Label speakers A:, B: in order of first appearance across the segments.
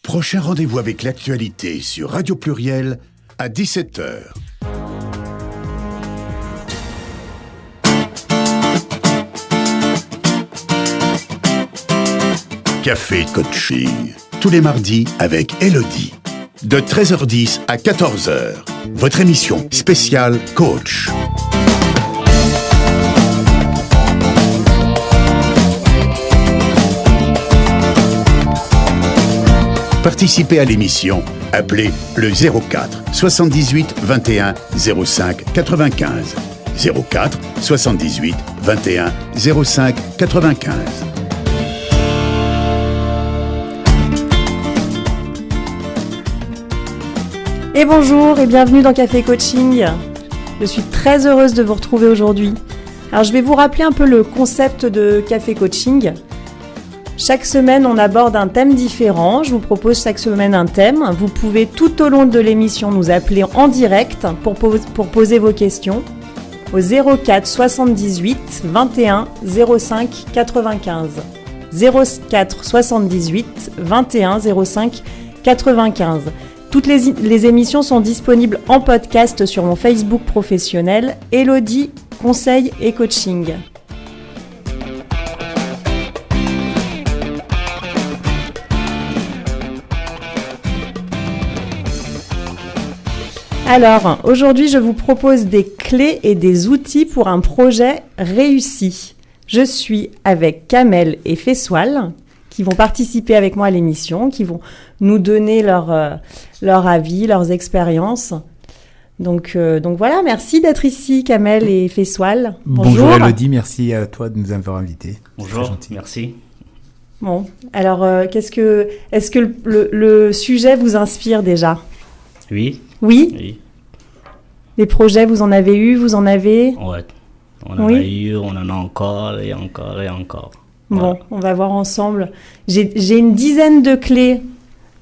A: Prochain rendez-vous avec l'actualité sur Radio Pluriel à 17h. Café Coaching, tous les mardis avec Elodie. De 13h10 à 14h, votre émission spéciale Coach. Participez à l'émission, appelez le 04 78 21 05 95. 04 78 21 05 95.
B: Et bonjour et bienvenue dans Café Coaching. Je suis très heureuse de vous retrouver aujourd'hui. Alors je vais vous rappeler un peu le concept de Café Coaching. Chaque semaine, on aborde un thème différent. Je vous propose chaque semaine un thème. Vous pouvez tout au long de l'émission nous appeler en direct pour poser vos questions au 04 78 21 05 95. 04 78 21 05 95. Toutes les émissions sont disponibles en podcast sur mon Facebook professionnel, Elodie Conseil et Coaching. Alors, aujourd'hui, je vous propose des clés et des outils pour un projet réussi. Je suis avec Kamel et Fessoal, qui vont participer avec moi à l'émission, qui vont nous donner leur avis, leurs expériences. Donc voilà, merci d'être ici, Kamel et Fessoal.
C: Bonjour Elodie, merci à toi de nous avoir invités.
D: Bonjour, merci.
B: Bon, alors est-ce que le sujet vous inspire déjà ?
D: Oui.
B: Oui. Les projets, vous en avez eu, vous en avez ?
D: Ouais, on en a eu, on en a encore et encore et encore. Voilà.
B: Bon, on va voir ensemble. J'ai une dizaine de clés.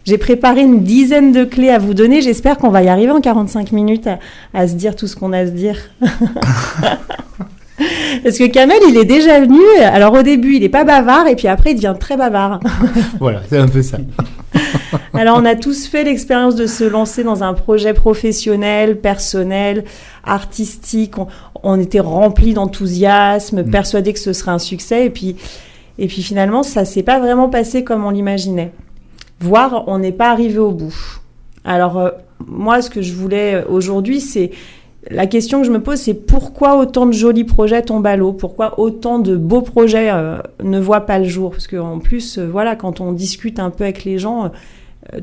B: J'ai préparé une dizaine de clés à vous donner. J'espère qu'on va y arriver en 45 minutes à se dire tout ce qu'on a à se dire. Parce que Kamel, il est déjà venu. Alors au début, il n'est pas bavard et puis après, il devient très bavard.
C: Voilà, c'est un peu ça.
B: Alors on a tous fait l'expérience de se lancer dans un projet professionnel, personnel, artistique. On était remplis d'enthousiasme, persuadés que ce serait un succès. Et puis finalement, ça ne s'est pas vraiment passé comme on l'imaginait. Voire, on n'est pas arrivé au bout. Alors moi, ce que je voulais aujourd'hui, c'est... La question que je me pose, c'est pourquoi autant de jolis projets tombent à l'eau ? Pourquoi autant de beaux projets ne voient pas le jour ? Parce qu'en plus, voilà, quand on discute un peu avec les gens,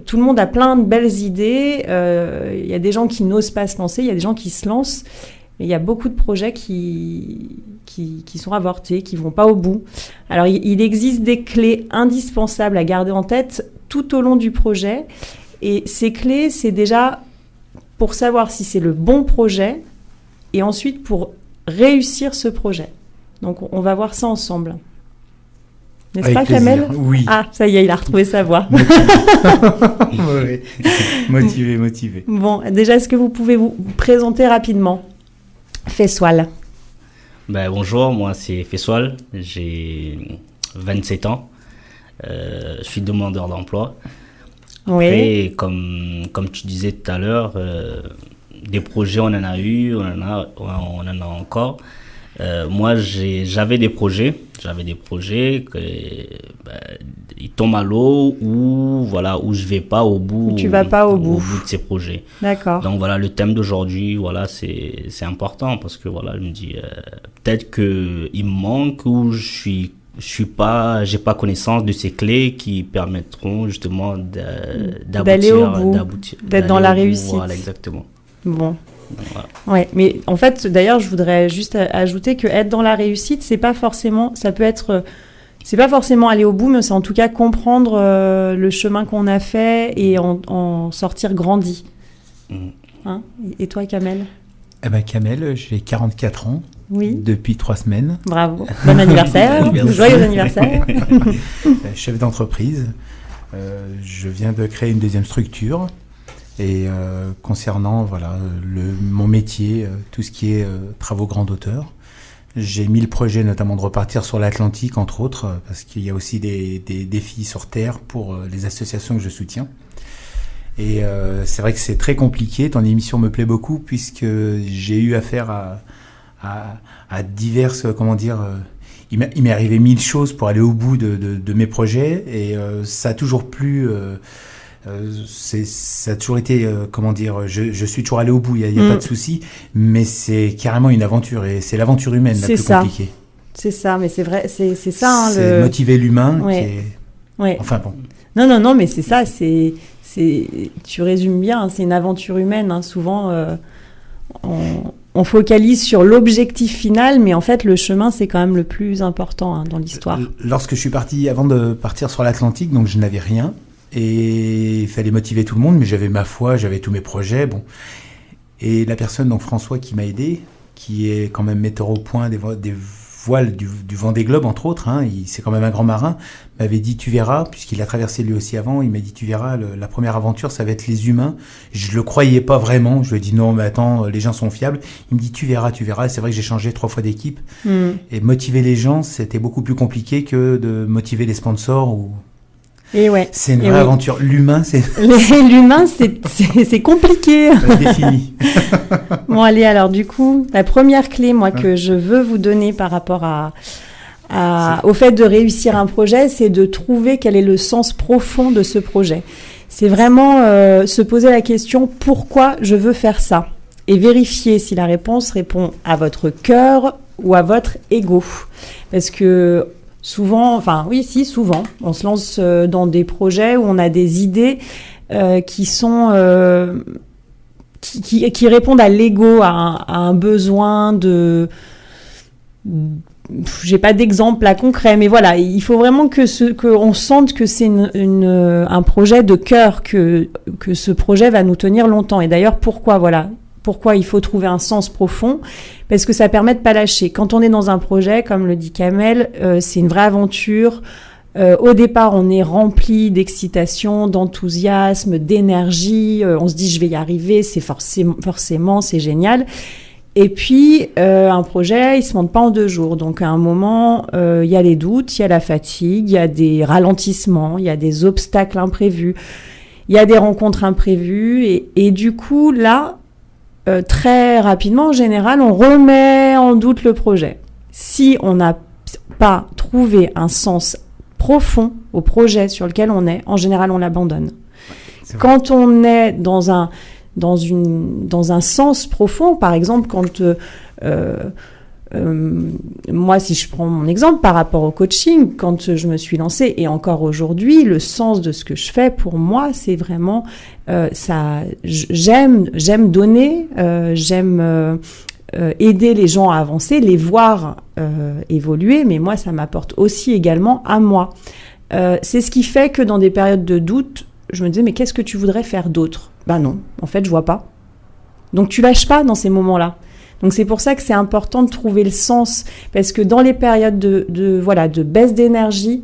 B: tout le monde a plein de belles idées. Il y a des gens qui n'osent pas se lancer, il y a des gens qui se lancent. Mais il y a beaucoup de projets qui sont avortés, qui ne vont pas au bout. Alors, il existe des clés indispensables à garder en tête tout au long du projet. Et ces clés, c'est déjà... pour savoir si c'est le bon projet et ensuite pour réussir ce projet. Donc, on va voir ça ensemble. N'est-ce
C: Avec
B: pas,
C: plaisir.
B: Kamel ?
C: Oui.
B: Ah, ça y est, il a retrouvé sa voix.
C: Oui. Motivé.
B: Bon, déjà, est-ce que vous pouvez vous présenter rapidement ? Fessoal.
D: Bonjour, moi c'est Fessoal, j'ai 27 ans, je suis demandeur d'emploi. Après,
B: Oui.
D: comme tu disais tout à l'heure, des projets, on en a eu, on en a encore. Moi, j'avais des projets ils tombent à l'eau ou je vais pas au bout.
B: Tu vas pas au bout
D: de ces projets.
B: D'accord.
D: Donc voilà, le thème d'aujourd'hui, voilà, c'est important parce que voilà, je me dis peut-être que il me manque ou j'ai pas connaissance de ces clés qui permettront justement
B: d'aller au bout, d'être dans la réussite.
D: Voilà, exactement.
B: Bon.
D: Voilà.
B: Ouais, mais en fait, d'ailleurs, je voudrais juste ajouter que être dans la réussite, c'est pas forcément aller au bout, mais c'est en tout cas comprendre le chemin qu'on a fait et en sortir grandi. Hein ? Et toi, Kamel ?
C: Kamel, j'ai 44 ans.
B: Oui.
C: Depuis 3 semaines.
B: Bravo. Bon anniversaire. Joyeux anniversaire.
C: Chef d'entreprise. Je viens de créer une deuxième structure. Et concernant mon métier, tout ce qui est travaux grande hauteur, J'ai mis le projet notamment de repartir sur l'Atlantique, entre autres, parce qu'il y a aussi des défis sur Terre pour les associations que je soutiens. Et c'est vrai que c'est très compliqué. Ton émission me plaît beaucoup puisque j'ai eu affaire à diverses, il m'est arrivé 1000 choses pour aller au bout de mes projets et ça a toujours plu. Ça a toujours été, je suis toujours allé au bout, il n'y a pas de souci, mais c'est carrément une aventure et c'est l'aventure humaine la plus compliquée.
B: C'est ça, mais c'est vrai, c'est ça. Hein,
C: c'est motiver l'humain qui est...
B: Ouais.
C: Enfin bon.
B: Non, mais c'est ça, tu résumes bien, hein, c'est une aventure humaine. Hein, souvent, on focalise sur l'objectif final, mais en fait, le chemin, c'est quand même le plus important hein, dans l'histoire.
C: Lorsque je suis parti, avant de partir sur l'Atlantique, donc je n'avais rien. Et il fallait motiver tout le monde, mais j'avais ma foi, j'avais tous mes projets, bon. Et la personne, donc François, qui m'a aidé, qui est quand même metteur au point des voiles du Vendée Globe, entre autres, hein, c'est quand même un grand marin, m'avait dit, tu verras, puisqu'il a traversé lui aussi avant, il m'a dit, tu verras, la première aventure, ça va être les humains. Je le croyais pas vraiment, je lui ai dit, non, mais attends, les gens sont fiables. Il me dit, tu verras, et c'est vrai que j'ai changé 3 fois d'équipe. Et motiver les gens, c'était beaucoup plus compliqué que de motiver les sponsors ou...
B: Et ouais.
C: C'est une vraie aventure. L'humain,
B: L'humain, c'est compliqué.
C: Défini.
B: Bon, allez, alors du coup, la première clé, moi, que je veux vous donner par rapport au fait de réussir un projet, c'est de trouver quel est le sens profond de ce projet. C'est vraiment se poser la question, pourquoi je veux faire ça ? Et vérifier si la réponse répond à votre cœur ou à votre ego. Parce que... souvent, on se lance dans des projets où on a des idées qui sont qui répondent à l'ego, à un besoin de. J'ai pas d'exemple là concret, mais voilà, il faut vraiment qu'on sente que c'est un projet de cœur, que ce projet va nous tenir longtemps. Et d'ailleurs, pourquoi il faut trouver un sens profond, parce que ça permet de pas lâcher. Quand on est dans un projet, comme le dit Kamel, c'est une vraie aventure. Au départ, on est rempli d'excitation, d'enthousiasme, d'énergie. On se dit, je vais y arriver, c'est forcément, c'est génial. Et puis, un projet, il se monte pas en 2 jours. Donc, à un moment, il y a les doutes, il y a la fatigue, il y a des ralentissements, il y a des obstacles imprévus, il y a des rencontres imprévues. Et du coup, là, très rapidement, en général, on remet en doute le projet. Si on n'a pas trouvé un sens profond au projet sur lequel on est, en général, on l'abandonne. Quand on est dans un sens profond, par exemple, quand moi, si je prends mon exemple par rapport au coaching, quand je me suis lancée, et encore aujourd'hui, le sens de ce que je fais, pour moi, c'est vraiment ça. J'aime donner, j'aime aider les gens à avancer, les voir évoluer, mais moi, ça m'apporte aussi également à moi. C'est ce qui fait que dans des périodes de doute, je me disais, mais qu'est-ce que tu voudrais faire d'autre ? Ben non, en fait, je vois pas. Donc, tu lâches pas dans ces moments-là. Donc, c'est pour ça que c'est important de trouver le sens, parce que dans les périodes de baisse d'énergie,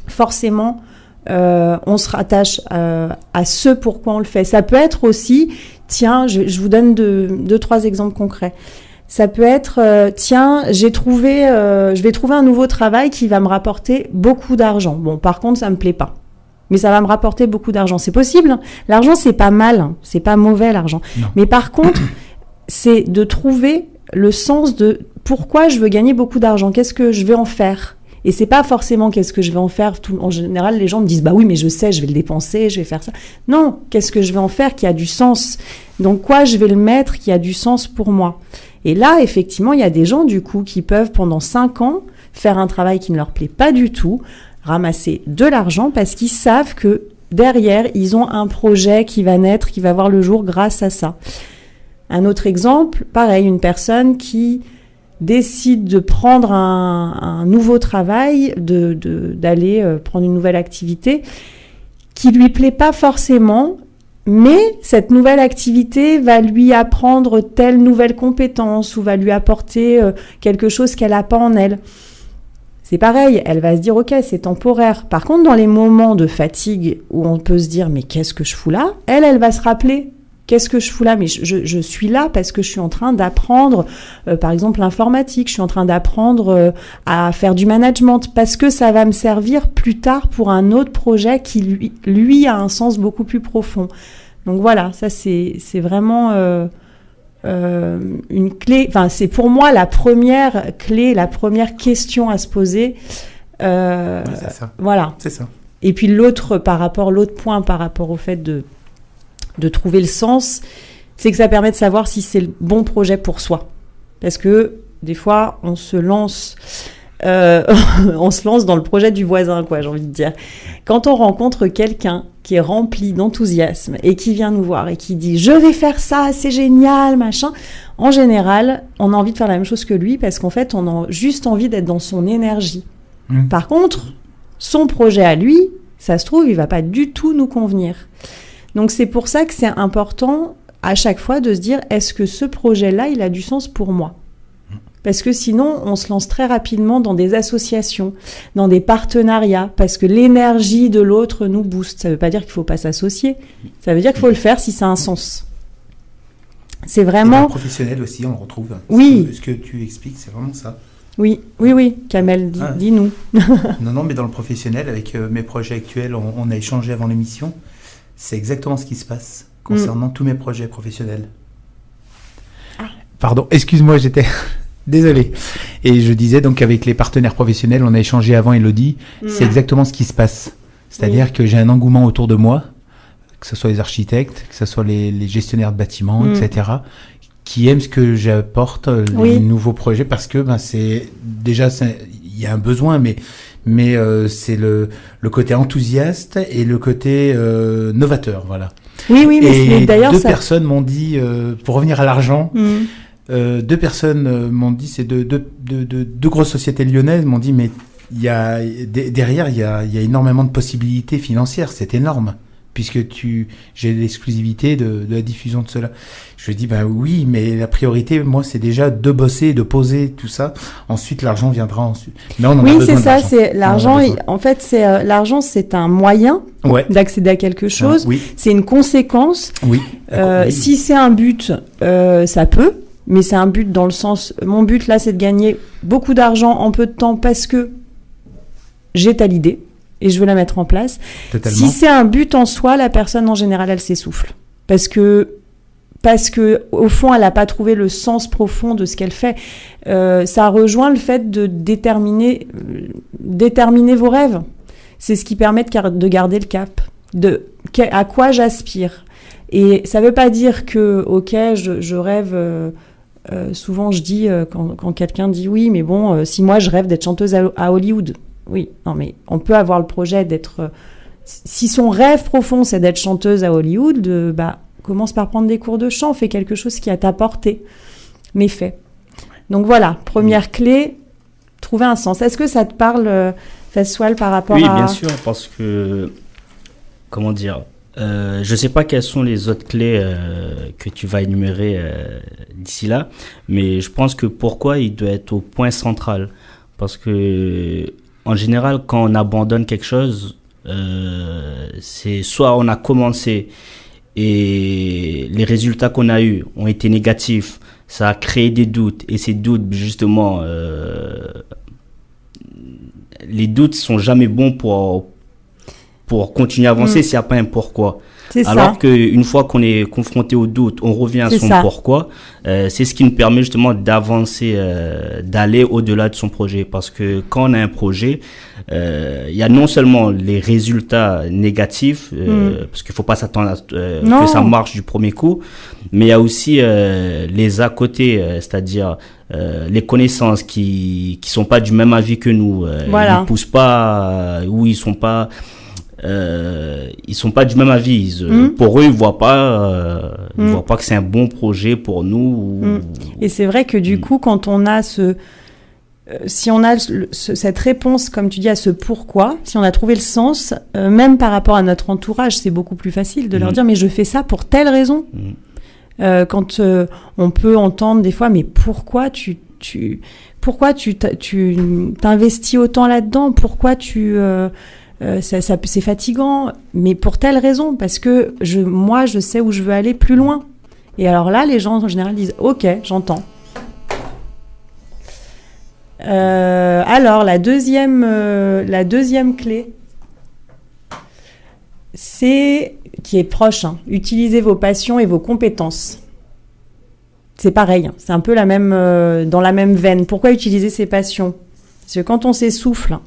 B: forcément, on se rattache à ce pourquoi on le fait. Ça peut être aussi, tiens, je vous donne 2-3 exemples concrets. Ça peut être, je vais trouver un nouveau travail qui va me rapporter beaucoup d'argent. Bon, par contre, ça me plaît pas. Mais ça va me rapporter beaucoup d'argent. C'est possible, hein. L'argent, c'est pas mal. C'est pas mauvais, l'argent. Non. Mais par contre, c'est de trouver le sens de pourquoi je veux gagner beaucoup d'argent. Qu'est-ce que je vais en faire ? Et c'est pas forcément qu'est-ce que je vais en faire. En général, les gens me disent, bah oui, mais je sais, je vais le dépenser, je vais faire ça. Non, qu'est-ce que je vais en faire qui a du sens ? Donc, quoi je vais le mettre qui a du sens pour moi ? Et là, effectivement, il y a des gens, du coup, qui peuvent, pendant 5 ans, faire un travail qui ne leur plaît pas du tout, ramasser de l'argent parce qu'ils savent que derrière, ils ont un projet qui va naître, qui va voir le jour grâce à ça. Un autre exemple, pareil, une personne qui décide de prendre un nouveau travail, d'aller prendre une nouvelle activité qui lui plaît pas forcément, mais cette nouvelle activité va lui apprendre telle nouvelle compétence ou va lui apporter quelque chose qu'elle n'a pas en elle. C'est pareil, elle va se dire, ok, c'est temporaire. Par contre, dans les moments de fatigue où on peut se dire, mais qu'est-ce que je fous là ? Elle va se rappeler qu'est-ce que je fous là? Mais je suis là parce que je suis en train d'apprendre, par exemple, l'informatique. Je suis en train d'apprendre à faire du management parce que ça va me servir plus tard pour un autre projet qui, lui a un sens beaucoup plus profond. Donc voilà, ça c'est vraiment une clé. Enfin, c'est pour moi la première clé, la première question à se poser.
C: C'est ça.
B: Voilà.
C: C'est ça.
B: Et puis l'autre point par rapport au fait de trouver le sens, c'est que ça permet de savoir si c'est le bon projet pour soi. Parce que des fois, on se lance dans le projet du voisin, quoi, j'ai envie de dire. Quand on rencontre quelqu'un qui est rempli d'enthousiasme et qui vient nous voir et qui dit « je vais faire ça, c'est génial, machin », en général, on a envie de faire la même chose que lui parce qu'en fait, on a juste envie d'être dans son énergie. Par contre, son projet à lui, ça se trouve, il va pas du tout nous convenir. Donc c'est pour ça que c'est important à chaque fois de se dire est-ce que ce projet-là, il a du sens pour moi? Parce que sinon, on se lance très rapidement dans des associations, dans des partenariats, parce que l'énergie de l'autre nous booste. Ça veut pas dire qu'il faut pas s'associer, ça veut dire qu'il faut le faire si ça a un sens. C'est vraiment...
C: Et dans le professionnel aussi, on le retrouve.
B: Oui.
C: Ce que tu expliques, c'est vraiment ça.
B: Oui, Kamel, dis-nous.
C: Non, mais dans le professionnel, avec mes projets actuels, on a échangé avant l'émission. C'est exactement ce qui se passe concernant tous mes projets professionnels. Pardon, excuse-moi, j'étais... Désolé. Et je disais donc qu'avec les partenaires professionnels, on a échangé avant Elodie, c'est exactement ce qui se passe. C'est-à-dire que j'ai un engouement autour de moi, que ce soit les architectes, que ce soit les gestionnaires de bâtiments, etc., qui aiment ce que j'apporte, les nouveaux projets, parce que c'est déjà, il y a un besoin, mais c'est le côté enthousiaste et le côté novateur, voilà.
B: Oui, mais d'ailleurs
C: deux personnes m'ont dit, pour revenir à l'argent, deux personnes m'ont dit, c'est deux grosses sociétés lyonnaises m'ont dit, mais derrière il y a énormément de possibilités financières, c'est énorme, puisque j'ai l'exclusivité de la diffusion de cela. Je lui dis, oui, mais la priorité, moi, c'est déjà de bosser, de poser tout ça. Ensuite, l'argent viendra ensuite. Mais on en a besoin
B: c'est ça,
C: d'argent.
B: c'est l'argent. En fait, l'argent, c'est un moyen d'accéder à quelque chose. C'est une conséquence. Si c'est un but, ça peut. Mais c'est un but dans le sens, mon but là, c'est de gagner beaucoup d'argent en peu de temps parce que j'ai telle idée et je veux la mettre en place.
C: Totalement.
B: Si c'est un but en soi, la personne en général, elle s'essouffle. Parce que au fond, elle n'a pas trouvé le sens profond de ce qu'elle fait. Ça rejoint le fait de déterminer vos rêves. C'est ce qui permet de garder le cap, à quoi j'aspire. Et ça ne veut pas dire que, ok, je rêve... souvent, je dis, quand quelqu'un dit oui, mais bon, si moi je rêve d'être chanteuse à Hollywood, oui, non, mais on peut avoir le projet d'être. Si son rêve profond c'est d'être chanteuse à Hollywood, commence par prendre des cours de chant, fais quelque chose qui a ta portée, mais fais. Donc voilà, première clé, trouver un sens. Est-ce que ça te parle, Feswal, par rapport à...
D: Oui, bien sûr, parce que, comment dire, je ne sais pas quelles sont les autres clés que tu vas énumérer d'ici là, mais je pense que pourquoi il doit être au point central. Parce que, en général, quand on abandonne quelque chose, c'est soit on a commencé et les résultats qu'on a eus ont été négatifs, ça a créé des doutes, et ces doutes, justement, les doutes sont jamais bons pour continuer à avancer s'il n'y a pas un pourquoi. Alors qu'une fois qu'on est confronté au doute, on revient à son pourquoi. C'est ce qui nous permet justement d'avancer, d'aller au-delà de son projet. Parce que quand on a un projet, il y a non seulement les résultats négatifs, parce qu'il ne faut pas s'attendre à que ça marche du premier coup, mais il y a aussi les à côté, c'est-à-dire les connaissances qui sont pas du même avis que nous, ils ne poussent pas, ou ils sont pas du même avis. Pour eux, ils voient pas que c'est un bon projet pour nous.
B: Et c'est vrai que du coup, quand on a si on a cette réponse, comme tu dis, à ce pourquoi, si on a trouvé le sens, même par rapport à notre entourage, c'est beaucoup plus facile de leur dire, mais je fais ça pour telle raison. Quand on peut entendre des fois, mais pourquoi tu t'investis autant là-dedans? Pourquoi tu c'est fatigant, mais pour telle raison, parce que moi, je sais où je veux aller plus loin. Et alors là, les gens, en général, disent « Ok, j'entends ». Alors, la deuxième clé, qui est proche, hein, utilisez vos passions et vos compétences. C'est pareil, c'est un peu dans la même veine. Pourquoi utiliser ses passions ? Parce que quand on s'essouffle,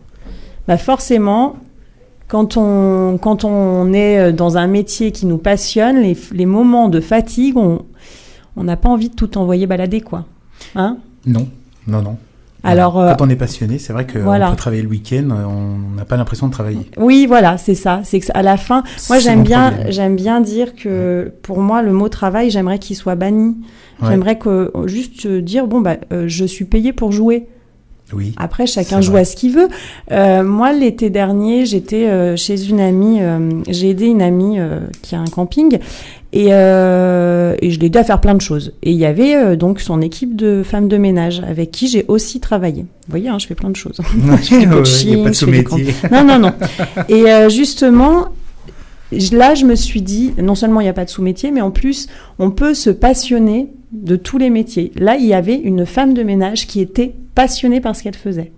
B: bah forcément, quand on est dans un métier qui nous passionne, les moments de fatigue, on n'a pas envie de tout envoyer balader, quoi. Hein ?
C: Non.
B: Alors,
C: quand on est passionné, c'est vrai qu'on
B: voilà.
C: peut travailler le week-end, on n'a pas l'impression de travailler.
B: Oui, voilà, c'est ça. C'est qu'à la fin, moi j'aime bien dire que pour moi le mot travail, j'aimerais qu'il soit banni. Ouais. J'aimerais juste dire je suis payé pour jouer.
C: Oui.
B: Après, chacun joue à ce qu'il veut. Moi, l'été dernier, j'étais chez une amie. J'ai aidé une amie qui a un camping et je l'ai aidé à faire plein de choses. Et il y avait donc son équipe de femmes de ménage avec qui j'ai aussi travaillé. Vous voyez, je fais plein de choses. Je fais du coaching,
C: il n'y a pas de sous-métier.
B: Non. Et justement, là, je me suis dit, non seulement il n'y a pas de sous-métier, mais en plus, on peut se passionner de tous les métiers. Là, il y avait une femme de ménage qui était passionnée par ce qu'elle faisait.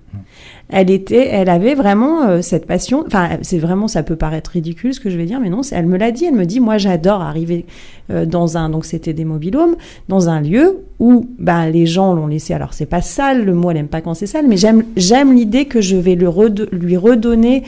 B: Elle avait vraiment cette passion. Enfin, ça peut paraître ridicule ce que je vais dire, mais non, elle me l'a dit. Elle me dit, moi, j'adore arriver donc c'était des mobil-homes, dans un lieu où les gens l'ont laissé. Alors, c'est pas sale, le mot, elle aime pas quand c'est sale, mais j'aime l'idée que je vais lui redonner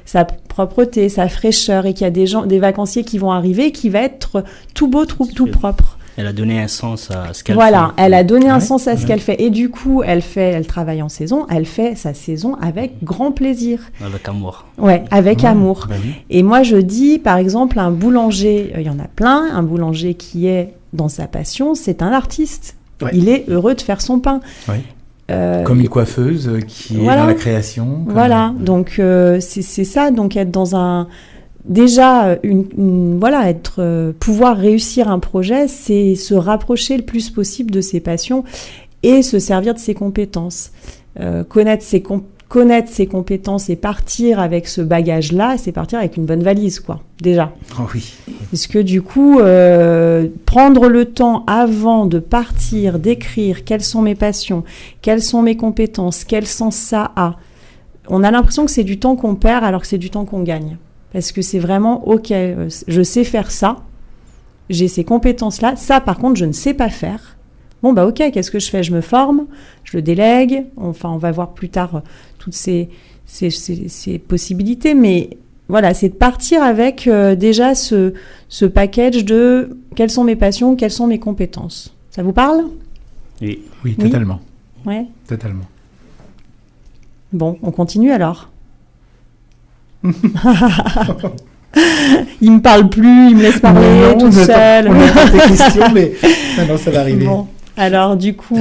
B: sa propreté, sa fraîcheur, et qu'il y a des vacanciers qui vont arriver, qui va être tout beau, tout propre.
D: Elle a donné un sens à ce qu'elle fait.
B: Voilà, elle a donné un sens à ce qu'elle fait. Et du coup, elle travaille en saison, elle fait sa saison avec grand plaisir.
D: Avec amour.
B: Ouais, avec amour. Oui. Et moi, je dis, par exemple, un boulanger, il y en a plein, un boulanger qui est dans sa passion, c'est un artiste. Ouais. Il est heureux de faire son pain.
C: Ouais. Comme une coiffeuse qui est dans la création.
B: Voilà, donc c'est ça, donc être dans un... Déjà, pouvoir réussir un projet, c'est se rapprocher le plus possible de ses passions et se servir de ses compétences. Connaître ses compétences et partir avec ce bagage-là, c'est partir avec une bonne valise, quoi, déjà.
C: Oh oui.
B: Parce que du coup, prendre le temps avant de partir, d'écrire quelles sont mes passions, quelles sont mes compétences, quel sens ça a, on a l'impression que c'est du temps qu'on perd alors que c'est du temps qu'on gagne. Parce que c'est vraiment, ok, je sais faire ça, j'ai ces compétences-là, ça par contre je ne sais pas faire. Bon ok, qu'est-ce que je fais ? Je me forme, je le délègue, on va voir plus tard toutes ces possibilités, mais voilà, c'est de partir avec déjà ce package de quelles sont mes passions, quelles sont mes compétences. Ça vous parle ?
C: Oui, totalement.
B: Ouais.
C: Totalement.
B: Bon, on continue alors. Il me parle plus, il me laisse parler tout seul.
C: On attend tes questions, mais non, ça va arriver. Bon,
B: alors du coup,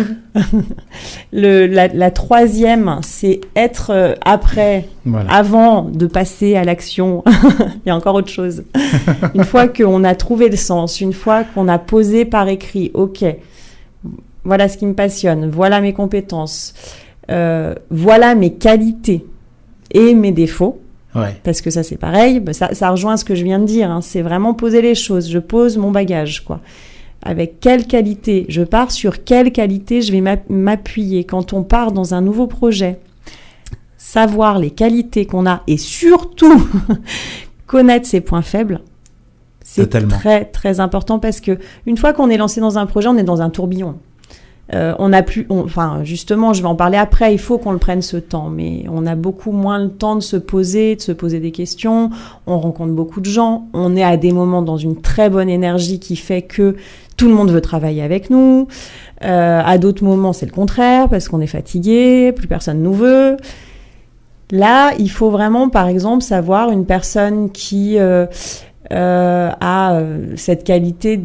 B: la troisième, c'est être après, avant de passer à l'action. Il y a encore autre chose. Une fois qu'on a trouvé le sens, une fois qu'on a posé par écrit, ok, voilà ce qui me passionne, voilà mes compétences, voilà mes qualités et mes défauts.
C: Ouais.
B: Parce que ça, c'est pareil. Ça rejoint ce que je viens de dire. Hein. C'est vraiment poser les choses. Je pose mon bagage, quoi. Avec quelle qualité ? Je pars sur quelle qualité je vais m'appuyer quand on part dans un nouveau projet. Savoir les qualités qu'on a et surtout connaître ses points faibles. C'est très, très important parce que une fois qu'on est lancé dans un projet, on est dans un tourbillon. Justement, je vais en parler après, il faut qu'on le prenne ce temps, mais on a beaucoup moins le temps de se poser des questions, on rencontre beaucoup de gens, on est à des moments dans une très bonne énergie qui fait que tout le monde veut travailler avec nous, à d'autres moments c'est le contraire, parce qu'on est fatigué, plus personne nous veut. Là, il faut vraiment, par exemple, savoir une personne qui a cette qualité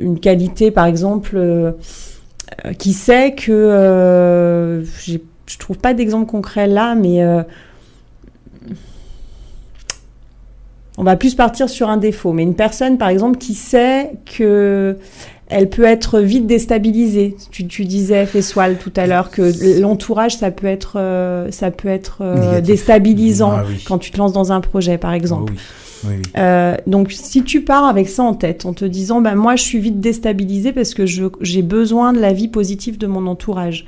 B: une qualité, par exemple... qui sait que je trouve pas d'exemple concret là, mais on va plus partir sur un défaut. Mais une personne, par exemple, qui sait que elle peut être vite déstabilisée. Tu disais, Fessoal, tout à l'heure, que l'entourage, ça peut être déstabilisant quand tu te lances dans un projet, par exemple.
C: Oh oui.
B: Donc, si tu pars avec ça en tête, en te disant, moi, je suis vite déstabilisée parce que j'ai besoin de l'avis positif de mon entourage.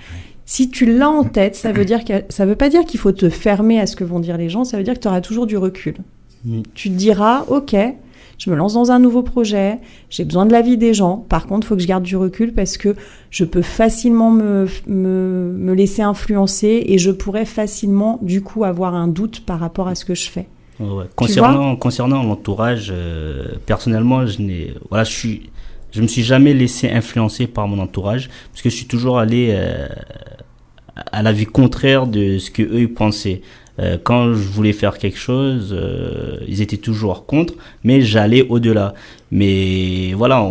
B: Si tu l'as en tête, ça veut pas dire qu'il faut te fermer à ce que vont dire les gens, ça veut dire que tu auras toujours du recul. Tu te diras, ok, je me lance dans un nouveau projet, j'ai besoin de l'avis des gens, par contre, il faut que je garde du recul parce que je peux facilement me laisser influencer et je pourrais facilement, du coup, avoir un doute par rapport à ce que je fais.
D: Ouais. Concernant l'entourage, personnellement, je me suis jamais laissé influencer par mon entourage parce que je suis toujours allé à l'avis contraire de ce que eux ils pensaient. Quand je voulais faire quelque chose, ils étaient toujours contre, mais j'allais au-delà. Mais voilà,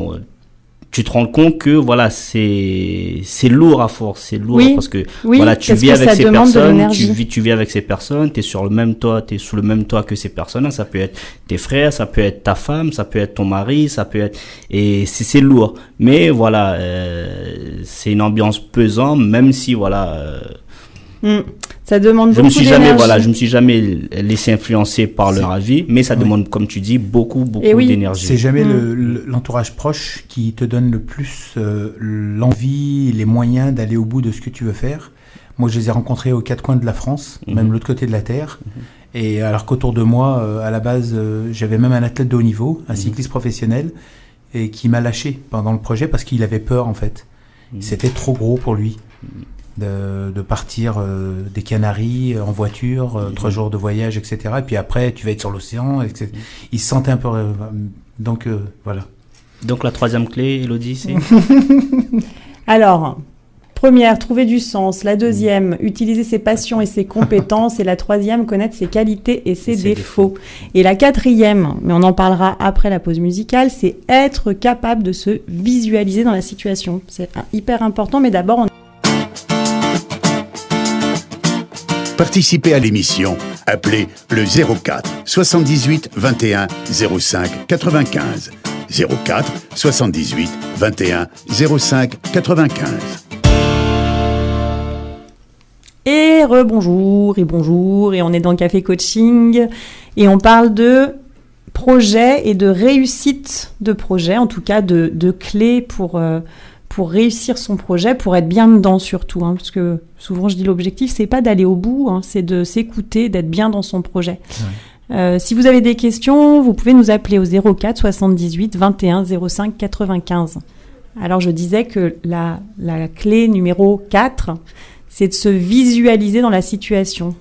D: tu te rends compte que voilà, c'est lourd à force, c'est lourd parce que voilà, tu vis avec ces personnes, tu vis avec ces personnes, tu es sur le même toit, tu es sous le même toit que ces personnes, ça peut être tes frères, ça peut être ta femme, ça peut être ton mari, ça peut être et c'est lourd. Mais voilà, c'est une ambiance pesante même si voilà
B: ça demande beaucoup d'énergie.
D: Je me suis jamais laissé influencer par leur avis, mais ça demande, comme tu dis, beaucoup d'énergie.
C: C'est jamais l'entourage proche qui te donne le plus l'envie, les moyens d'aller au bout de ce que tu veux faire. Moi, je les ai rencontrés aux quatre coins de la France, même l'autre côté de la Terre. Et alors qu'autour de moi, à la base, j'avais même un athlète de haut niveau, un cycliste professionnel, et qui m'a lâché pendant le projet parce qu'il avait peur, en fait. C'était trop gros pour lui. De partir des Canaries en voiture, 3 jours de voyage, etc. Et puis après, tu vas être sur l'océan, etc. Il se sentait un peu... donc, voilà.
D: Donc, la troisième clé, Elodie, c'est
B: Alors, première, trouver du sens. La deuxième, utiliser ses passions et ses compétences. Et la troisième, connaître ses qualités et ses défauts. Et la quatrième, mais on en parlera après la pause musicale, c'est être capable de se visualiser dans la situation. C'est hyper important, mais d'abord...
A: Participez à l'émission. Appelez le 04 78 21 05 95. 04 78 21 05 95.
B: Et bonjour, et on est dans le Café Coaching, et on parle de projet et de réussite de projet, en tout cas de clés pour réussir son projet, pour être bien dedans surtout, parce que souvent je dis l'objectif c'est pas d'aller au bout, c'est de s'écouter, d'être bien dans son projet. Ouais. Si vous avez des questions, vous pouvez nous appeler au 04 78 21 05 95. Alors je disais que la clé numéro 4, c'est de se visualiser dans la situation.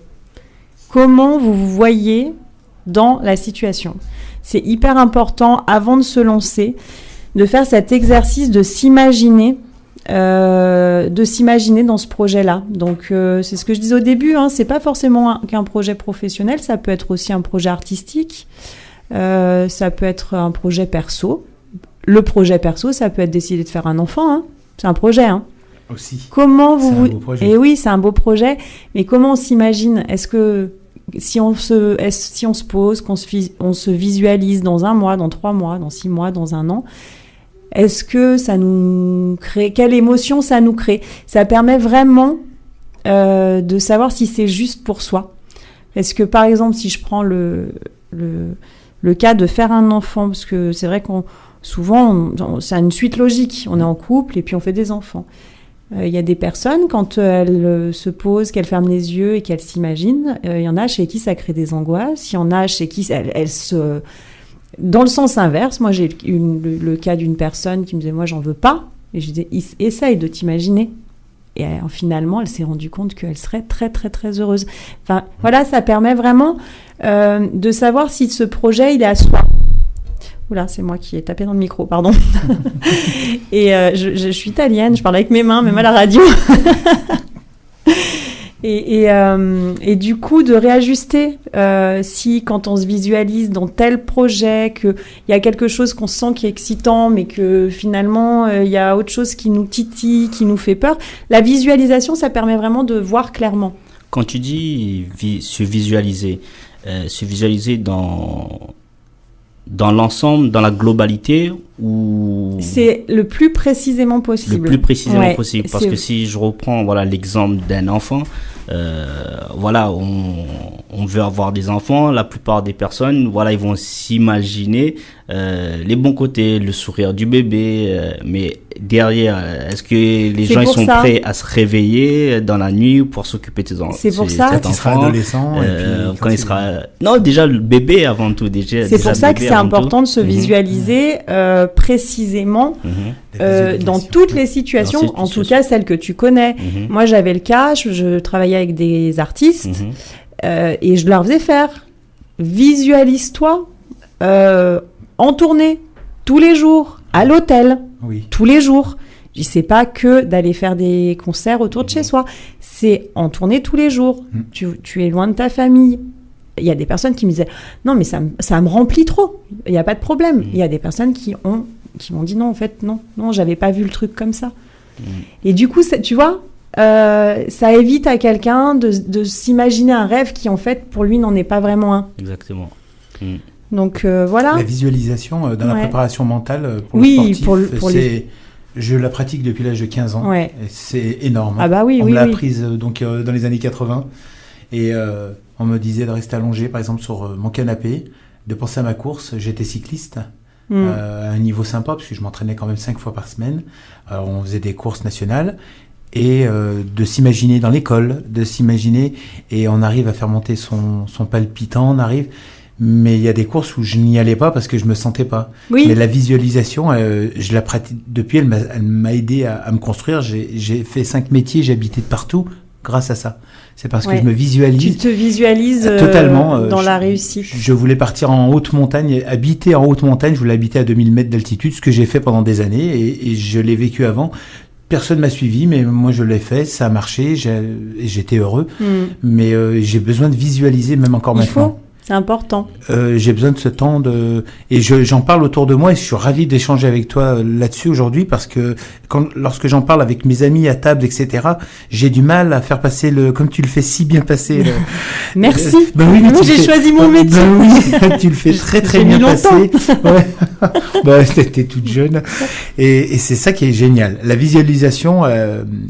B: Comment vous vous voyez dans la situation ? C'est hyper important avant de se lancer, de faire cet exercice de s'imaginer dans ce projet-là. Donc, c'est ce que je disais au début, c'est pas forcément qu'un projet professionnel, ça peut être aussi un projet artistique, ça peut être un projet perso. Le projet perso, ça peut être décider de faire un enfant, c'est un projet.
C: Aussi.
B: Comment
C: c'est un beau projet.
B: Et oui, c'est un beau projet, mais comment on s'imagine ? Est-ce que si on se pose, on se visualise dans 1 mois, dans 3 mois, dans 6 mois, dans 1 an, est-ce que ça nous crée... Quelle émotion ça nous crée ? Ça permet vraiment de savoir si c'est juste pour soi. Est-ce que, par exemple, si je prends le cas de faire un enfant, parce que c'est vrai souvent, c'est une suite logique. On est en couple et puis on fait des enfants. Il y a des personnes, quand elles se posent, qu'elles ferment les yeux et qu'elles s'imaginent, il y en a chez qui ça crée des angoisses, il y en a chez qui elles se... Dans le sens inverse, moi j'ai eu le cas d'une personne qui me disait « moi j'en veux pas », et je disais « essaye de t'imaginer ». Et finalement, elle s'est rendue compte qu'elle serait très très très heureuse. Enfin voilà, ça permet vraiment de savoir si ce projet il est à soi. Oula, c'est moi qui ai tapé dans le micro, pardon. Et je suis italienne, je parle avec mes mains, même à la radio. Et du coup, de réajuster, si quand on se visualise dans tel projet, qu'il y a quelque chose qu'on sent qui est excitant, mais que finalement, il y a autre chose qui nous titille, qui nous fait peur, la visualisation, ça permet vraiment de voir clairement.
D: Quand tu dis se visualiser dans l'ensemble, dans la globalité, ou
B: C'est le plus précisément possible.
D: Le plus précisément possible. Parce
B: c'est...
D: que si je reprends l'exemple d'un enfant, on veut avoir des enfants, la plupart des personnes, ils vont s'imaginer les bons côtés, le sourire du bébé, mais derrière, est-ce que les gens ils sont prêts à se réveiller dans la nuit pour s'occuper de ces enfants?
B: C'est pour ça
C: qu'il sera adolescent. Et puis,
D: quand il sera... Non, déjà le bébé avant tout.
B: C'est pour ça que c'est important de se visualiser précisément dans toutes les situations, en tout cas celles que tu connais. Moi, j'avais le cas, je travaillais avec des artistes et je leur faisais faire visualise-toi en tournée tous les jours à l'hôtel, tous les jours. Je dis, c'est pas que d'aller faire des concerts autour de chez soi, c'est en tournée tous les jours. Tu es loin de ta famille. Il y a des personnes qui me disaient non, mais ça me remplit trop. Il n'y a pas de problème. Il y a des personnes qui m'ont dit non, en fait, non, j'avais pas vu le truc comme ça. Et du coup, tu vois, ça évite à quelqu'un de s'imaginer un rêve qui, en fait, pour lui, n'en est pas vraiment un.
D: Exactement.
B: Donc, voilà.
C: La visualisation dans la préparation mentale pour le sportif, je la pratique depuis l'âge de 15 ans. Et c'est énorme.
B: Ah bah oui,
C: on me l'a apprise dans les années 80. Et on me disait de rester allongé, par exemple, sur mon canapé, de penser à ma course. J'étais cycliste à un niveau sympa, parce que je m'entraînais quand même 5 fois par semaine. On faisait des courses nationales. Et de s'imaginer dans l'école, et on arrive à faire monter son palpitant, mais il y a des courses où je n'y allais pas parce que je me sentais pas. Mais la visualisation, je la pratique depuis, elle m'a aidé à me construire. J'ai fait 5 métiers, j'ai habité de partout grâce à ça. C'est parce que je me visualise.
B: Tu te visualises
C: totalement
B: dans la réussite.
C: Je voulais partir en haute montagne, habiter en haute montagne. Je voulais habiter à 2000 mètres d'altitude, ce que j'ai fait pendant des années et je l'ai vécu avant. Personne m'a suivi, mais moi je l'ai fait, ça a marché, j'étais heureux. Mais j'ai besoin de visualiser, même encore maintenant.
B: C'est important.
C: J'ai besoin de ce temps et j'en parle autour de moi et je suis ravi d'échanger avec toi là-dessus aujourd'hui parce que lorsque j'en parle avec mes amis à table, etc., j'ai du mal à faire passer comme tu le fais si bien passer.
B: Merci. Moi, j'ai choisi mon métier.
C: Tu le fais très très bien passer. T'es toute jeune. Et c'est ça qui est génial. La visualisation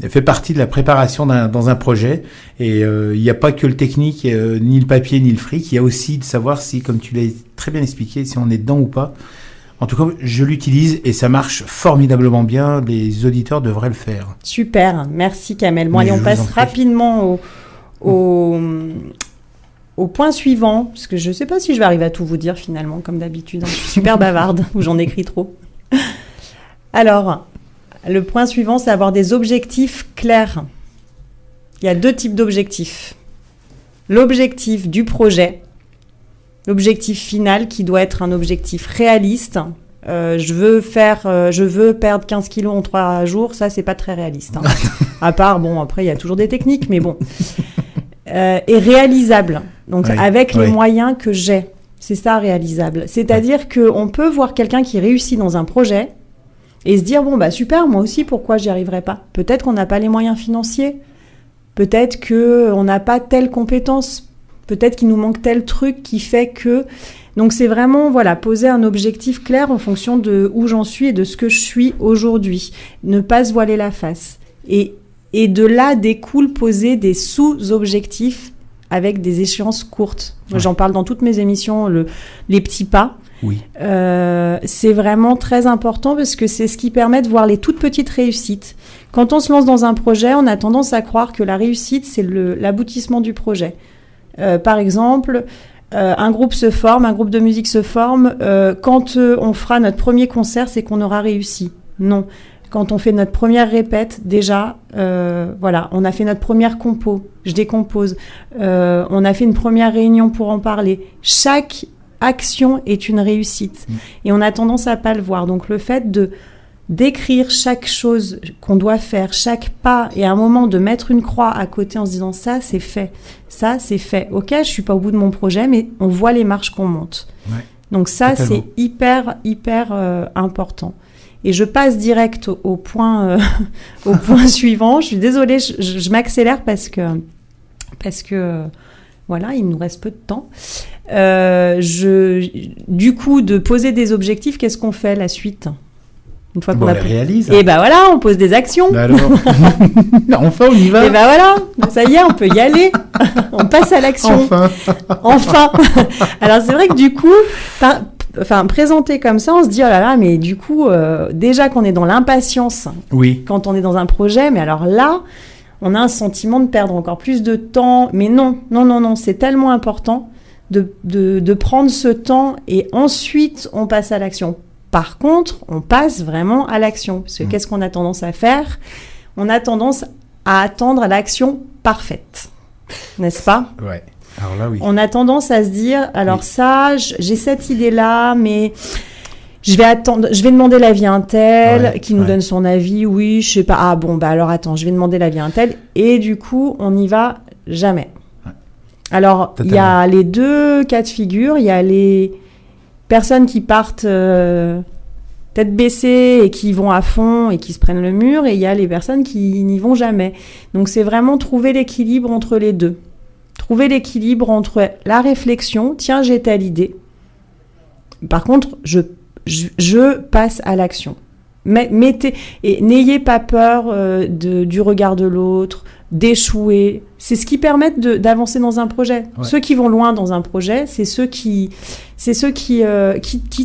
C: fait partie de la préparation dans un projet. Et il n'y a pas que le technique, ni le papier, ni le fric. Il y a aussi de savoir si, comme tu l'as très bien expliqué, si on est dedans ou pas. En tout cas, je l'utilise et ça marche formidablement bien. Les auditeurs devraient le faire.
B: Super, merci Kamel. Bon, allez, on passe rapidement au point suivant, parce que je ne sais pas si je vais arriver à tout vous dire finalement, comme d'habitude. Je suis super bavarde, ou j'en écris trop. Alors, le point suivant, c'est avoir des objectifs clairs. Il y a 2 types d'objectifs. L'objectif du projet, l'objectif final qui doit être un objectif réaliste. Je veux perdre 15 kilos en 3 jours, ça, c'est pas très réaliste. À part, après, il y a toujours des techniques, mais bon. Et réalisable, donc avec les moyens que j'ai. C'est ça, réalisable. C'est-à-dire qu'on peut voir quelqu'un qui réussit dans un projet et se dire, super, moi aussi, pourquoi j'y arriverai pas ? Peut-être qu'on n'a pas les moyens financiers. Peut-être qu'on n'a pas telle compétence, peut-être qu'il nous manque tel truc qui fait que... Donc c'est vraiment poser un objectif clair en fonction de où j'en suis et de ce que je suis aujourd'hui. Ne pas se voiler la face. Et de là découle poser des sous-objectifs avec des échéances courtes. Moi, j'en parle dans toutes mes émissions, les petits pas.
C: Oui.
B: C'est vraiment très important parce que c'est ce qui permet de voir les toutes petites réussites. Quand on se lance dans un projet, on a tendance à croire que la réussite, c'est l'aboutissement du projet. Par exemple, un groupe de musique se forme. Quand on fera notre premier concert, c'est qu'on aura réussi. Non. Quand on fait notre première répète, déjà, on a fait notre première compo. Je décompose. On a fait une première réunion pour en parler. Chaque action est une réussite. Et on a tendance à pas le voir. Donc, le fait d'écrire chaque chose qu'on doit faire, chaque pas, et à un moment de mettre une croix à côté en se disant ça, c'est fait. Ça, c'est fait. Ok, je suis pas au bout de mon projet, mais on voit les marches qu'on monte. Ouais, donc ça, totalement. C'est hyper, hyper important. Et je passe direct au point suivant. Je suis désolée, je m'accélère parce que il nous reste peu de temps. Du coup, de poser des objectifs, qu'est-ce qu'on fait la suite ? Une fois
C: Bon,
B: qu'on
C: on
B: a
C: les
B: pris...
C: réalise.
B: Et ben voilà, on pose des actions.
C: Bah alors, enfin, on y va.
B: Et ben voilà, ça y est, on peut y aller. On passe à l'action. Enfin. Alors c'est vrai que du coup, présenté comme ça, on se dit oh là là, mais du coup, déjà qu'on est dans l'impatience
C: Oui.
B: quand on est dans un projet, mais alors là, on a un sentiment de perdre encore plus de temps. Mais non, c'est tellement important de prendre ce temps et ensuite on passe à l'action. Par contre, on passe vraiment à l'action. Parce que qu'est-ce qu'on a tendance à faire ? On a tendance à attendre l'action parfaite. N'est-ce pas ?
C: Ouais. Alors là, oui.
B: On a tendance à se dire, alors ça, j'ai cette idée-là, mais je vais demander l'avis à un tel qui nous donne son avis. Oui, je sais pas. Ah bon, bah alors attends, je vais demander l'avis à un tel. Et du coup, on n'y va jamais. Ouais. Alors, il y a les deux cas de figure. Il y a les personnes qui partent tête baissée et qui vont à fond et qui se prennent le mur. Et il y a les personnes qui n'y vont jamais. Donc, c'est vraiment trouver l'équilibre entre les deux. Trouver l'équilibre entre la réflexion, tiens, j'ai telle idée. Par contre, je passe à l'action. N'ayez pas peur du regard de l'autre, d'échouer. C'est ce qui permet d'avancer dans un projet. Ouais. Ceux qui vont loin dans un projet, c'est ceux qui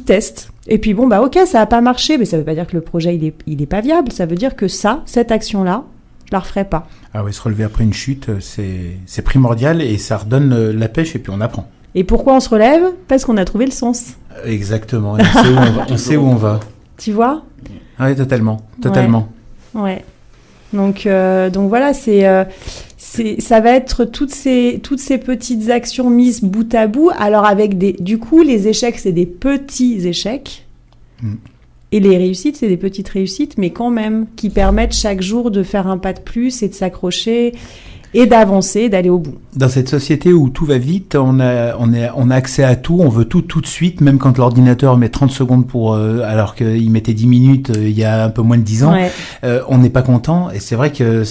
B: testent. Et puis bon, bah ok, ça n'a pas marché, mais ça ne veut pas dire que le projet il est pas viable. Ça veut dire que cette action-là, je la referai pas.
C: Ah oui, se relever après une chute, c'est primordial et ça redonne la pêche et puis on apprend.
B: Et pourquoi on se relève ? Parce qu'on a trouvé le sens.
C: Exactement, on sait où on va.
B: Tu vois ?
C: Ah oui, totalement.
B: Ouais. Donc voilà, ça va être toutes ces petites actions mises bout à bout. Alors avec du coup, les échecs, c'est des petits échecs. Et les réussites, c'est des petites réussites, mais quand même, qui permettent chaque jour de faire un pas de plus et de s'accrocher et d'avancer, d'aller au bout.
C: Dans cette société où tout va vite, on a accès à tout, on veut tout de suite, même quand l'ordinateur met 30 secondes alors qu'il mettait 10 minutes il y a un peu moins de 10 ans, on n'est pas content. Et c'est vrai que,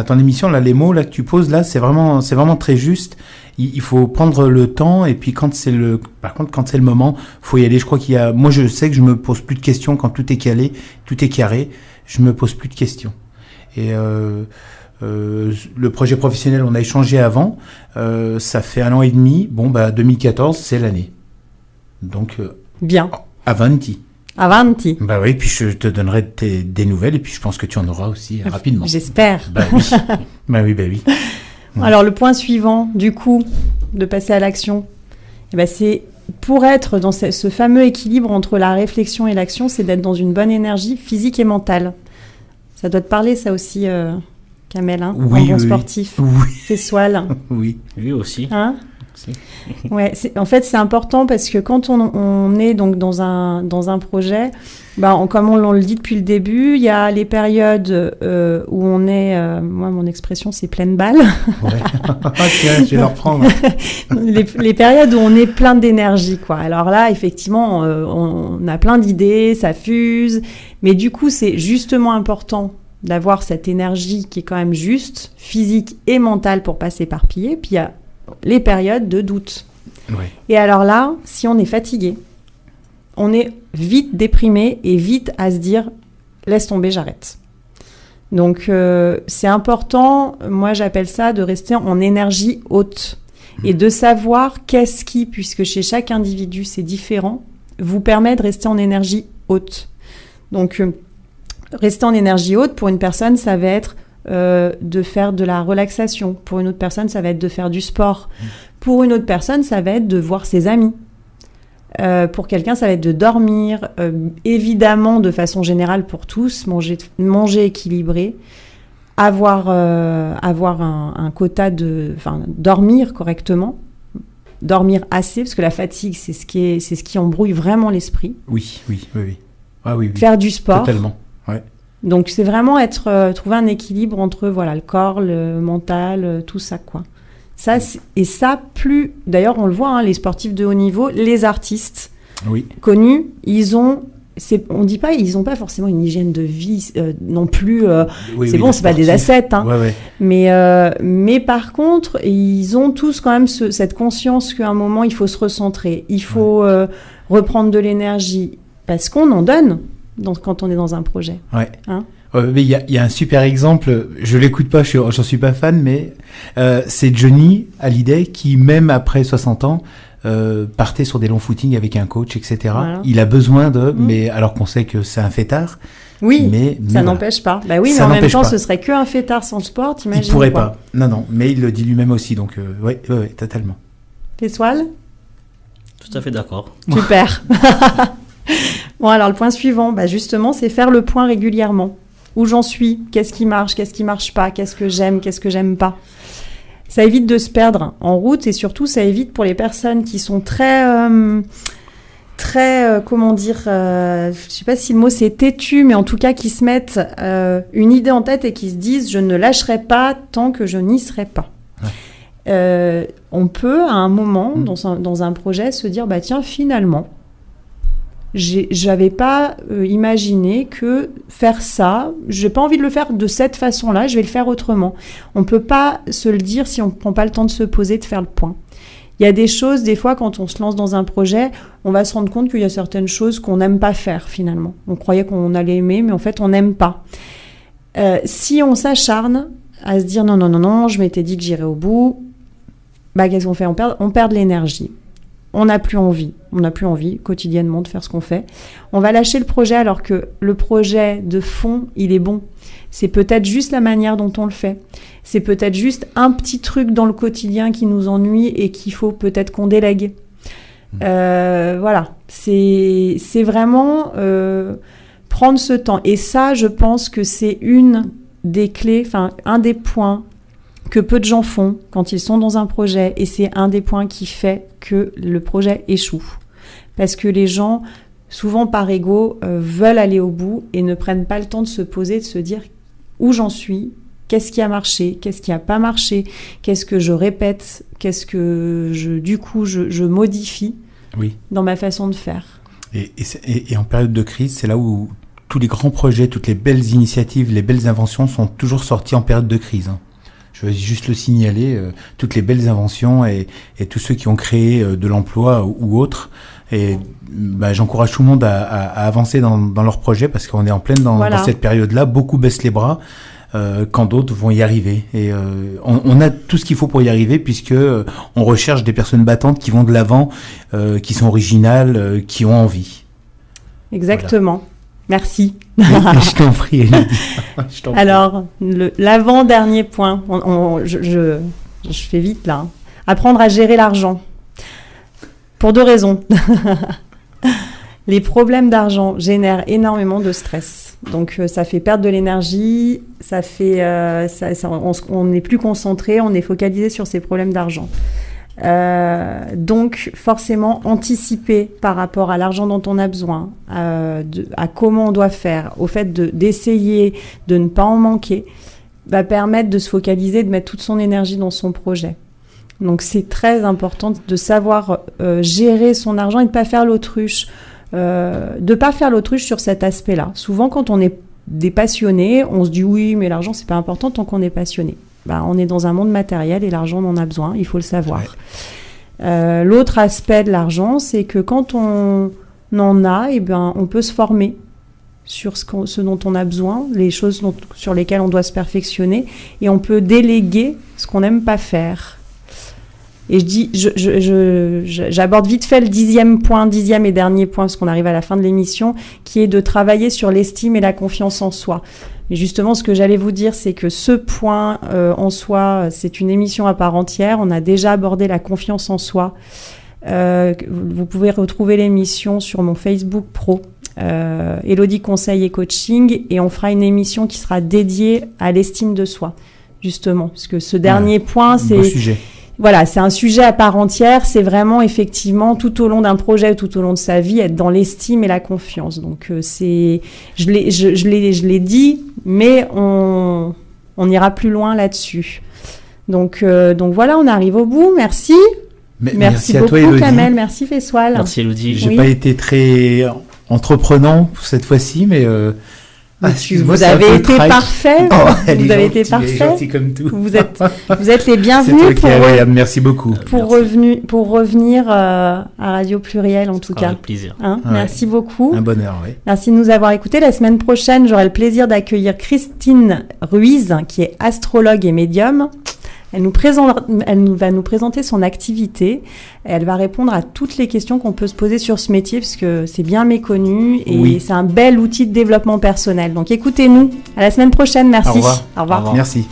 C: ton émission, là, les mots là, que tu poses, là, c'est vraiment très juste. Il faut prendre le temps et puis quand c'est le moment, faut y aller. Je crois moi je sais que je me pose plus de questions quand tout est calé, tout est carré. Je me pose plus de questions. Et le projet professionnel, on a échangé avant. Ça fait 1 an et demi. Bon 2014, c'est l'année. Donc
B: bien.
C: Avanti.
B: Avanti.
C: Bah oui, puis je te donnerai des nouvelles et puis je pense que tu en auras aussi rapidement.
B: J'espère.
C: Bah oui.
B: Alors, le point suivant, du coup, de passer à l'action, c'est pour être dans ce fameux équilibre entre la réflexion et l'action, c'est d'être dans une bonne énergie physique et mentale. Ça doit te parler, ça aussi, Kamel, hein,
C: oui,
B: bon sportif.
C: Oui.
B: Fessoal.
C: Oui.
D: Lui aussi.
B: Hein ? Ouais, en fait, c'est important parce que quand on est donc dans un projet, comme on le dit depuis le début, il y a les périodes où on est, moi mon expression c'est pleine balle.
C: Ouais. Tiens, je vais le reprendre.
B: les périodes où on est plein d'énergie, quoi. Alors là, effectivement, on a plein d'idées, ça fuse, mais du coup, c'est justement important d'avoir cette énergie qui est quand même juste, physique et mentale pour pas s'éparpiller. Puis il y a les périodes de doute.
C: Ouais.
B: Et alors là, si on est fatigué, on est vite déprimé et vite à se dire « laisse tomber, j'arrête ». Donc, c'est important, moi j'appelle ça de rester en énergie haute et de savoir puisque chez chaque individu c'est différent, vous permet de rester en énergie haute. Donc, rester en énergie haute, pour une personne, ça va être de faire de la relaxation. Pour une autre personne, ça va être de faire du sport. Pour une autre personne, ça va être de voir ses amis. Pour quelqu'un, ça va être de dormir. Évidemment, de façon générale pour tous, manger équilibré, avoir un quota dormir correctement, dormir assez, parce que la fatigue, c'est ce qui embrouille vraiment l'esprit.
C: Oui. Ah oui.
B: Faire du sport.
C: Totalement, ouais.
B: Donc, c'est vraiment trouver un équilibre entre le corps, le mental, tout ça, quoi. D'ailleurs, on le voit, les sportifs de haut niveau, les artistes connus, on dit pas, ils n'ont pas forcément une hygiène de vie non plus. C'est pas des ascètes, hein.
C: Ouais.
B: Mais par contre, ils ont tous quand même cette conscience qu'à un moment, il faut se recentrer, il faut reprendre de l'énergie, parce qu'on en donne. quand on est dans un projet.
C: Ouais.
B: Hein?
C: Mais il y a un super exemple, je l'écoute pas, j'en suis pas fan, mais c'est Johnny Hallyday qui, même après 60 ans, partait sur des longs footings avec un coach, etc. Voilà. Il a besoin mais alors qu'on sait que c'est un fêtard.
B: Oui, mais ça n'empêche pas. Bah oui, mais en même temps, ce serait que un fêtard sans sport, t'imagines?
C: Il pourrait pas. Non, mais il le dit lui-même aussi, donc ouais, totalement.
B: Fessoal?
D: Tout à fait d'accord.
B: Super. Bon, alors le point suivant, justement, c'est faire le point régulièrement. Où j'en suis? Qu'est-ce qui marche pas? Qu'est-ce que j'aime pas? Ça évite de se perdre en route et surtout, ça évite pour les personnes qui sont très, comment dire, je sais pas si le mot c'est têtu, mais en tout cas qui se mettent une idée en tête et qui se disent « je ne lâcherai pas tant que je n'y serai pas ». On peut, à un moment, dans un projet, se dire « tiens, finalement, j'avais pas imaginé que faire ça, j'ai pas envie de le faire de cette façon-là, je vais le faire autrement. » On peut pas se le dire si on prend pas le temps de se poser, de faire le point. Il y a des choses, des fois, quand on se lance dans un projet, on va se rendre compte qu'il y a certaines choses qu'on n'aime pas faire, finalement. On croyait qu'on allait aimer, mais en fait, on n'aime pas. Si on s'acharne à se dire « non, je m'étais dit que j'irais au bout », qu'est-ce qu'on fait? On perd de l'énergie. On n'a plus envie quotidiennement de faire ce qu'on fait. On va lâcher le projet alors que le projet de fond, il est bon. C'est peut-être juste la manière dont on le fait. C'est peut-être juste un petit truc dans le quotidien qui nous ennuie et qu'il faut peut-être qu'on délègue. Voilà. C'est vraiment prendre ce temps. Et ça, je pense que c'est une des clés, un des points que peu de gens font quand ils sont dans un projet, et c'est un des points qui fait que le projet échoue. Parce que les gens, souvent par ego, veulent aller au bout et ne prennent pas le temps de se poser, de se dire où j'en suis, qu'est-ce qui a marché, qu'est-ce qui n'a pas marché, qu'est-ce que je répète, qu'est-ce que je modifie dans ma façon de faire.
C: Et en période de crise, c'est là où tous les grands projets, toutes les belles initiatives, les belles inventions sont toujours sorties en période de crise. Je veux juste le signaler, toutes les belles inventions et tous ceux qui ont créé de l'emploi ou autre. Et j'encourage tout le monde à avancer dans leur projet parce qu'on est en pleine dans cette période-là. Beaucoup baissent les bras quand d'autres vont y arriver. Et on a tout ce qu'il faut pour y arriver puisque on recherche des personnes battantes qui vont de l'avant, qui sont originales, qui ont envie.
B: Exactement. Voilà. Merci.
C: Je t'en prie, Elodie.
B: Alors, l'avant-dernier point, je fais vite là. Apprendre à gérer l'argent. Pour 2 raisons. Les problèmes d'argent génèrent énormément de stress. Donc, ça fait perdre de l'énergie, ça fait, on n'est plus concentré, on est focalisé sur ces problèmes d'argent. Donc forcément anticiper par rapport à l'argent dont on a besoin, à comment on doit faire, au fait d'essayer de ne pas en manquer, va permettre de se focaliser, de mettre toute son énergie dans son projet. Donc c'est très important de savoir gérer son argent et de pas faire l'autruche, sur cet aspect-là. Souvent quand on est des passionnés, on se dit oui mais l'argent c'est pas important tant qu'on est passionné. On est dans un monde matériel et l'argent, on en a besoin, il faut le savoir. Ouais. L'autre aspect de l'argent, c'est que quand on en a, on peut se former sur ce dont on a besoin, les choses sur lesquelles on doit se perfectionner, et on peut déléguer ce qu'on n'aime pas faire. Et j'aborde vite fait le 10e et dernier point, parce qu'on arrive à la fin de l'émission, qui est de travailler sur l'estime et la confiance en soi. Et justement, ce que j'allais vous dire, c'est que ce point en soi, c'est une émission à part entière. On a déjà abordé la confiance en soi. Vous pouvez retrouver l'émission sur mon Facebook pro, Elodie Conseil et Coaching, et on fera une émission qui sera dédiée à l'estime de soi, justement. Parce que ce dernier point, c'est...
C: Beau sujet.
B: Voilà, c'est un sujet à part entière. C'est vraiment, effectivement, tout au long d'un projet, tout au long de sa vie, être dans l'estime et la confiance. Donc, je l'ai dit, mais on ira plus loin là-dessus. Donc voilà, on arrive au bout. Merci. Merci beaucoup, à toi, Kamel. Merci, Fessoal.
D: Merci, Elodie.
C: J'ai pas été très entreprenant cette fois-ci, mais Excuse-moi,
B: Vous
C: c'est un
B: avez
C: peu
B: été
C: trash.
B: parfait.
C: Oh, elle
B: Vous
C: est
B: avez
C: gentille,
B: été
C: elle est
B: parfait.
C: gentille comme tout.
B: Vous êtes les
C: C'est
B: bienvenus
C: toi qui es agréable, merci beaucoup.
B: pour revenir à Radio Pluriel en tout cas.
D: Avec plaisir.
B: Hein,
C: Ouais.
B: Merci beaucoup.
C: Un bonheur, oui.
B: Merci de nous avoir écoutés. La semaine prochaine, j'aurai le plaisir d'accueillir Christine Ruiz, qui est astrologue et médium. Elle va nous présenter son activité. Elle va répondre à toutes les questions qu'on peut se poser sur ce métier, parce que c'est bien méconnu et
C: Oui.
B: c'est un bel outil de développement personnel. Donc écoutez-nous. À la semaine prochaine. Merci.
C: Au revoir.
B: Au revoir.
D: Au revoir.
C: Merci.